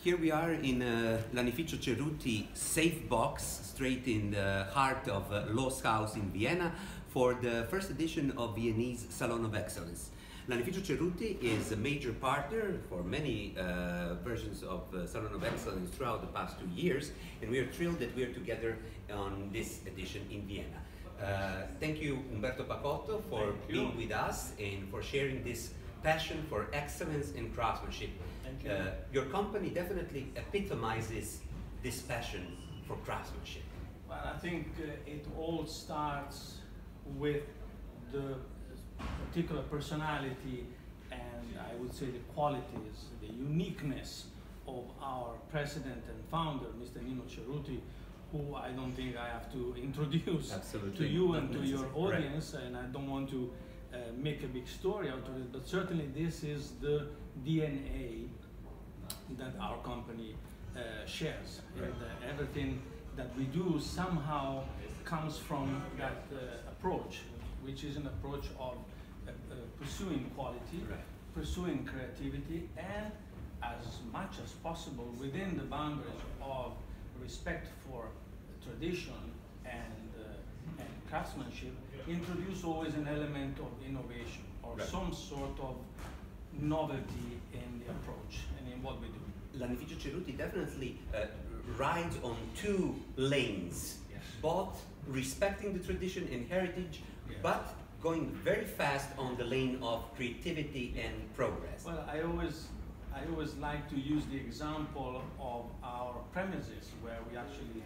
Here we are in Lanificio Cerruti safe box, straight in the heart of Looshaus in Vienna, for the first edition of Viennese Salon of Excellence. Lanificio Cerruti is a major partner for many versions of Salon of Excellence throughout the past 2 years, and we are thrilled that we are together on this edition in Vienna. Thank you, Umberto Paccotto, for being with us and for sharing this passion for excellence and craftsmanship. Thank you. Your company definitely epitomizes this passion for craftsmanship. Well, I think it all starts with the particular personality and I would say the qualities, the uniqueness of our president and founder, Mr. Nino Cerruti, who I don't think I have to introduce to you and to your audience, and I don't want to make a big story out of it, but certainly this is the DNA that our company shares. Right. And everything that we do somehow comes from that approach, which is an approach of pursuing quality, right, pursuing creativity, and as much as possible within the boundaries of respect for tradition and craftsmanship, introduce always an element of innovation or right, some sort of novelty in the approach and in what we do. Lanificio Cerruti definitely rides on 2 lanes, Yes. both respecting the tradition and heritage, Yes. but going very fast on the lane of creativity and progress. Well, I always like to use the example of our premises where we actually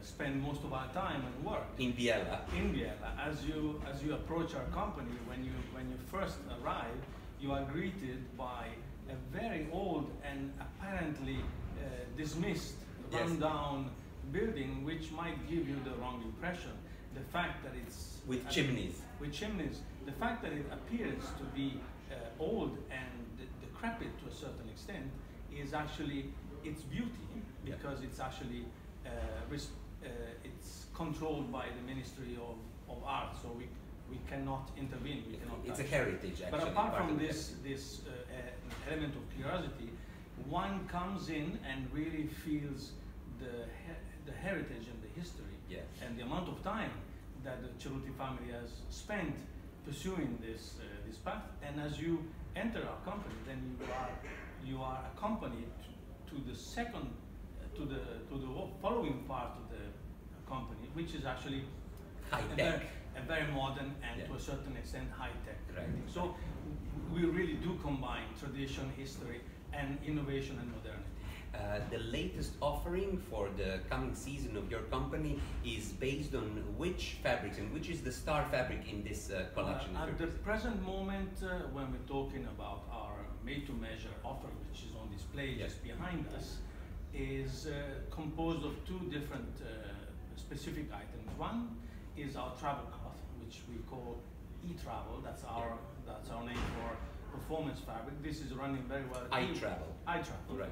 spend most of our time and work. In Vienna. In Vienna, as you approach our company, when you first arrive, you are greeted by a very old and apparently dismissed, Yes, run-down building, which might give you the wrong impression. The fact that it's with chimneys. with chimneys, the fact that it appears to be old and decrepit to a certain extent is actually its beauty, because it's actually it's controlled by the Ministry of Art, so we cannot intervene. We cannot It's a touch. heritage, actually. But apart part from of this element of curiosity, one comes in and really feels the heritage and the history, Yes, and the amount of time that the Cerruti family has spent pursuing this path. And as you enter our company, then you are accompanied to the second to the following part of the company, which is actually high tech. a very modern and to a certain extent high tech. Right. So we really do combine tradition, history, and innovation and modernity. The latest offering for the coming season of your company is based on which fabrics, and which is the star fabric in this collection? At the present moment, when we're talking about our made-to-measure offer, which is on display just behind us, is composed of 2 different specific items. One is our travel cloth, which we call e-travel. That's our name for performance fabric. This is running very well. I-travel. I-travel. Right.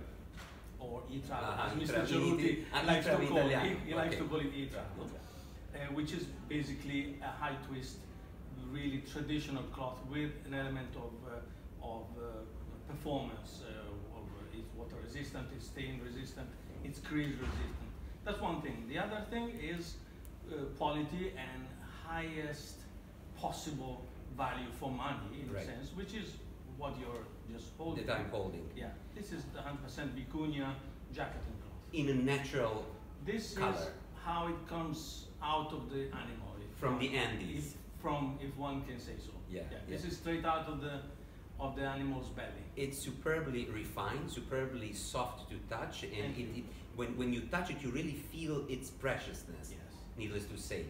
Or e-travel, as Mr. e-travel. Cerruti likes to call it. He likes Okay. to call it e-travel, which is basically a high twist, really traditional cloth with an element of performance. It's water resistant, it's stain resistant, it's crease resistant. That's one thing. The other thing is quality and highest possible value for money, in a sense, which is what you're just holding. That I'm holding. Yeah, this is the 100% vicuña jacketing cloth. In a natural This color. is how it comes out of the animal. From the Andes. If one can say so. Yeah, This yeah. is straight out of the animal's belly. It's superbly refined, superbly soft to touch, and when you touch it, you really feel its preciousness. Yes. Needless to say.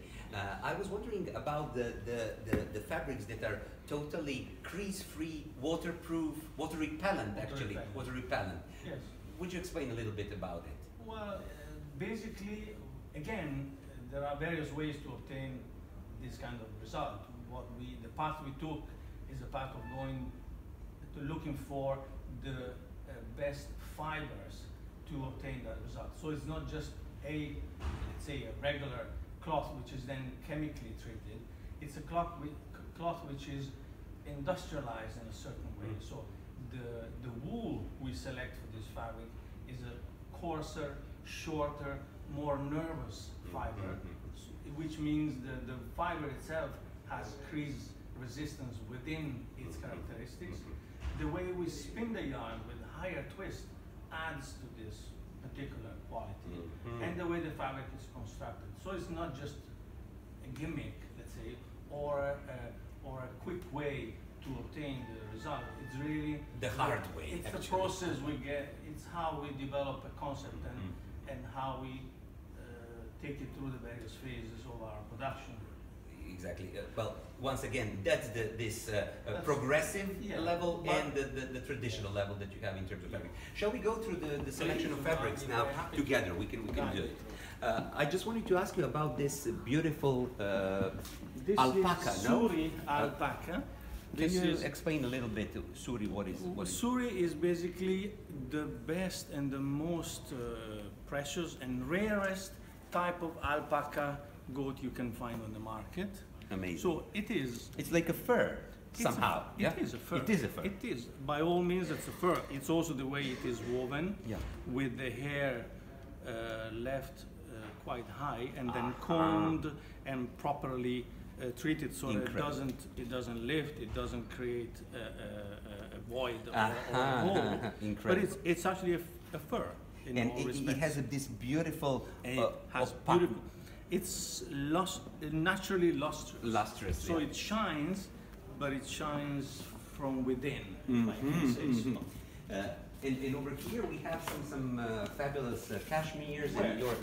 I was wondering about the fabrics that are totally crease-free, waterproof, water repellent, actually. Water repellent. Yes. Would you explain a little bit about it? Well, basically, again, there are various ways to obtain this kind of result. The path we took is a path of looking for the best fibers to obtain that result. So it's not just let's say a regular cloth which is then chemically treated. It's a cloth which is industrialized in a certain way. So the wool we select for this fabric is a coarser, shorter, more nervous fiber, which means the fiber itself has increased resistance within its characteristics. The way we spin the yarn with higher twist adds to this particular quality, and the way the fabric is constructed. So it's not just a gimmick, let's say, or a quick way to obtain the result. It's really the hard way. It's actually. the process we get. It's how we develop a concept and how we take it through the various phases of our production. Exactly. Well, once again, that's this progressive level and the traditional level that you have in terms of fabric. Shall we go through the selection of fabrics now together? We can do it. I just wanted to ask you about this beautiful this alpaca. Is no? Suri alpaca. Can you explain a little bit, Suri, what is? Suri is basically the best and the most precious and rarest type of alpaca goat you can find on the market. Amazing. So it is. It's like a fur somehow. It is a fur. It is a fur. It is. By all means, it's a fur. It's also the way it is woven, with the hair left quite high and then combed and properly treated so that it doesn't lift, it doesn't create a void or a hole. But it's actually a fur. In and all it has this beautiful. It's naturally lustrous. Lustrous. So it shines, but it shines from within, if I can say so. And over here we have some fabulous cashmeres and your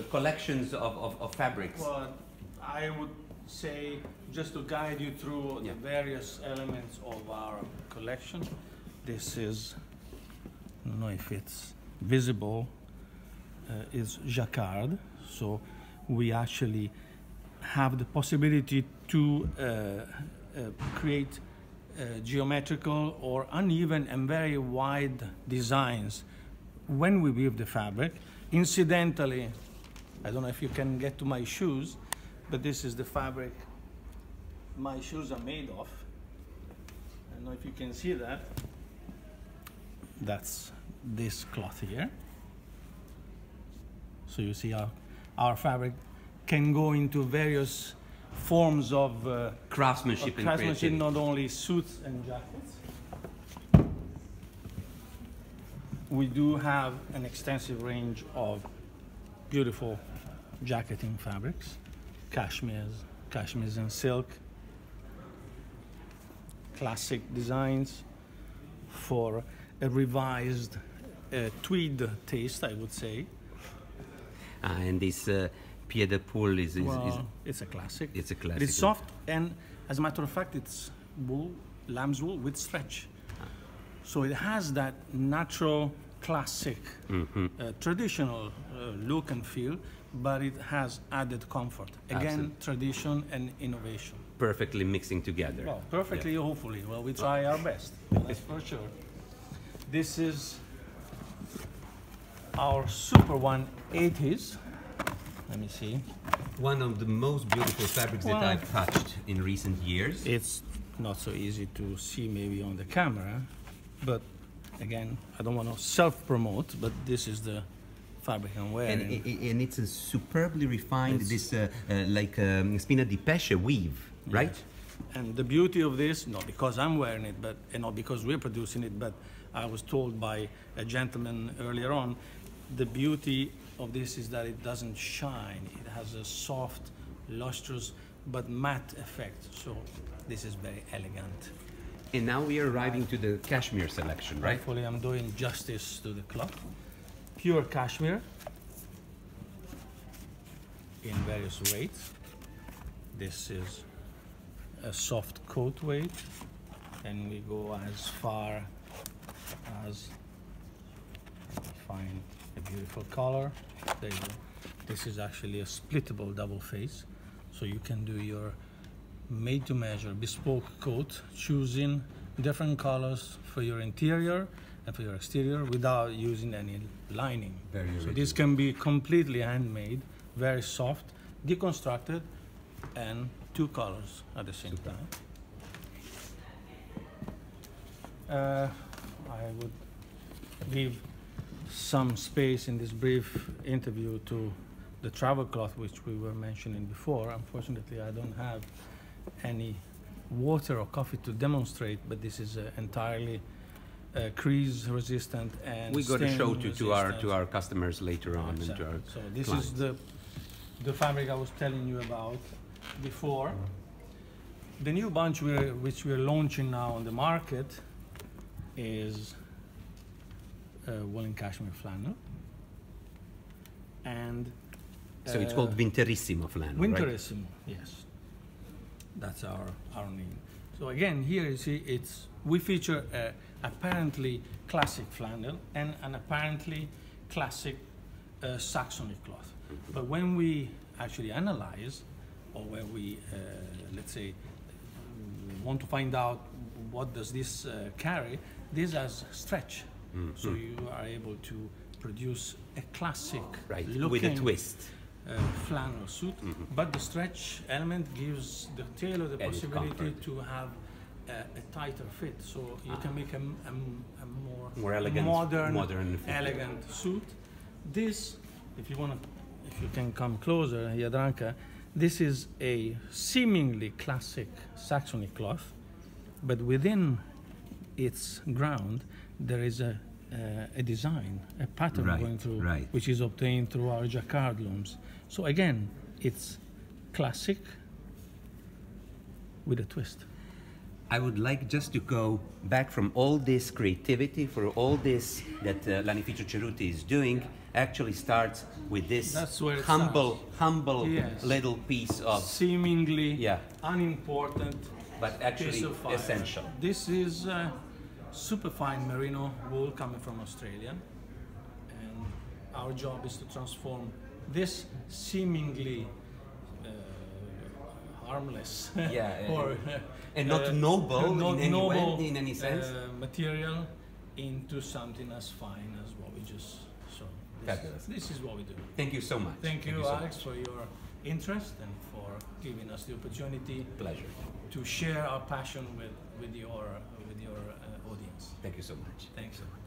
collections of fabrics. Well, I would say, just to guide you through the various elements of our collection, this is, I don't know if it's visible, is jacquard. So we actually have the possibility to create geometrical or uneven and very wide designs when we weave the fabric. Incidentally, I don't know if you can get to my shoes, but this is the fabric my shoes are made of. I don't know if you can see that. That's this cloth here. So you see our fabric can go into various forms of craftsmanship, not only suits and jackets. We do have an extensive range of beautiful jacketing fabrics, cashmeres and silk, classic designs for a revised tweed taste, I would say. And this pied de poule is it's a classic. It's a classic. It's soft, and as a matter of fact, it's wool, lamb's wool with stretch. So it has that natural, classic, traditional look and feel, but it has added comfort. Again, tradition and innovation. Perfectly mixing together. Well, perfectly, hopefully. Well, we try our best, that's for sure. This is our Super 180s. Let me see. One of the most beautiful fabrics that I've touched in recent years. It's not so easy to see maybe on the camera, but again, I don't want to self-promote, but this is the fabric I'm wearing. And it's a superbly refined, like spina di pesce weave, right? Yes. And the beauty of this, not because I'm wearing it, but and not because we're producing it, but I was told by a gentleman earlier on, the beauty of this is that it doesn't shine. It has a soft, lustrous, but matte effect. So this is very elegant. And now we are arriving to the cashmere selection, right? Hopefully I'm doing justice to the cloth. Pure cashmere in various weights. This is a soft coat weight, and we go as far as find a beautiful color. There you go. This is actually a splittable double face, so you can do your made-to-measure bespoke coat, choosing different colors for your interior and for your exterior without using any lining. So this can be completely handmade, very soft, deconstructed, and two colors at the same time. I would leave some space in this brief interview to the travel cloth, which we were mentioning before. Unfortunately, I don't have any water or coffee to demonstrate, but this is entirely crease resistant and we're going to show to our customers later on. Exactly. And to our so this clients. is the fabric I was telling you about before. The new bunch which we're launching now on the market is woolen cashmere flannel, and so it's called Winterissimo flannel, Winterissimo, right? Yes, that's our name. So again, here you see we feature apparently classic flannel and an apparently classic Saxony cloth. But when we actually analyze, or where we let's say want to find out what does this carry, this has stretch. So you are able to produce a classic looking with a twist flannel suit, but the stretch element gives the tailor the possibility comfort. to have a tighter fit, so you can make a more elegant, modern elegant suit. This, if you can come closer, Jadranka, this is a seemingly classic Saxony cloth, but within its ground there is a design, a pattern going through, which is obtained through our jacquard looms. So again, it's classic with a twist. I would like just to go back from all this creativity, for all this that Lanificio Cerruti is doing, actually starts with this humble yes. little piece of seemingly unimportant, but actually essential. This is superfine merino wool coming from Australia, and our job is to transform this seemingly harmless or and not noble in any sense material into something as fine as what we just saw. This is what we do. Thank you so much. Thank you, Alex, for your interest and for giving us the opportunity to share our passion with your audience. Thank you so much. Thanks so much.